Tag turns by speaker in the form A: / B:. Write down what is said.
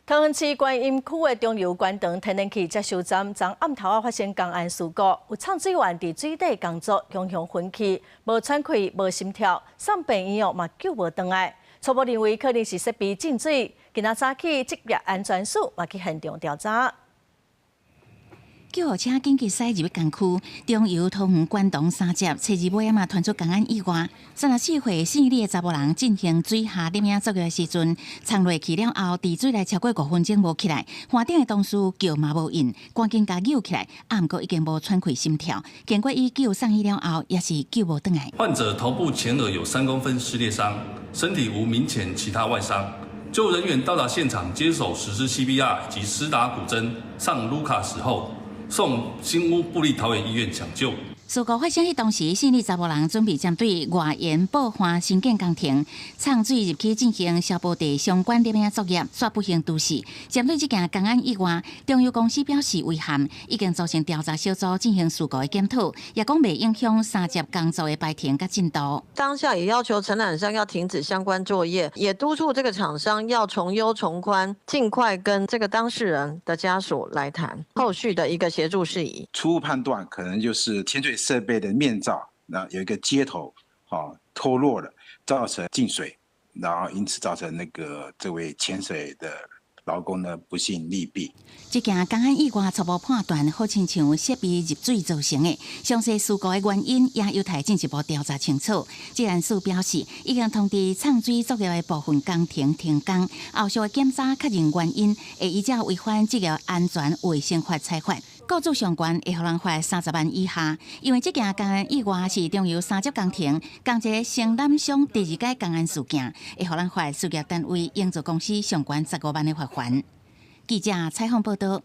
A: 桃园市观音区的中油关灯天然气接收站，昨暗头发生公安事故，有厂水员伫水底工作，雄雄昏去，无喘气、无心跳，送病医院嘛救无回来。初步认为可能是设备进水。今仔早起，职业安全署嘛去现场调查。
B: 救护车紧急驶入工区，中油桃园关东三节初二尾嘛传出公安意外，34岁姓李的查某人进行水下点样作业的时阵，冲落去了后，伫水内超过5分钟无起来，岸顶的同事叫嘛无应，赶紧甲救起来，啊，毋过已经无喘气心跳，经过医救送医了后，也是救无回来。
C: 患者头部前额有3公分撕裂伤，身体无明显其他外伤。救护人员到达现场，接手实施 CPR 以及施打骨针、上卢卡时后，送新屋部立桃园医院抢救。
B: 事故发生迄当时，姓李查某人准备针对外沿爆花新建工程畅水入去进行消波地相关点样作业，却不幸毒死。针对这件公安意外，中油公司表示遗憾，已经组成调查小组进行事故的检讨，也讲未影响三节工作的排程甲进度。
D: 当下也要求承揽商要停止相关作业，也督促这个厂商要从优从宽，尽快跟这个当事人的家属来谈后续的一个协助事宜。
E: 初步判断可能就是潜水设备的面罩有一个接头脱落了，造成进水，然后因此造成这位潜水的劳工呢不幸溺毙。
B: 这件公安意外初步判断，好亲像设备入水造成的，详细事故的原因也有待进一步调查清楚。职安署表示，已经通知畅水作业的部分工程停工，后续的检查确认原因，会依照违反职业安全卫生法裁罚。告诉上悬会互人罚30万以下，因为这件公安意外是中油三级工程工程承揽商第2届公安事件，会互人罚事业单位营造公司上悬15万的罚款。记者采访报道。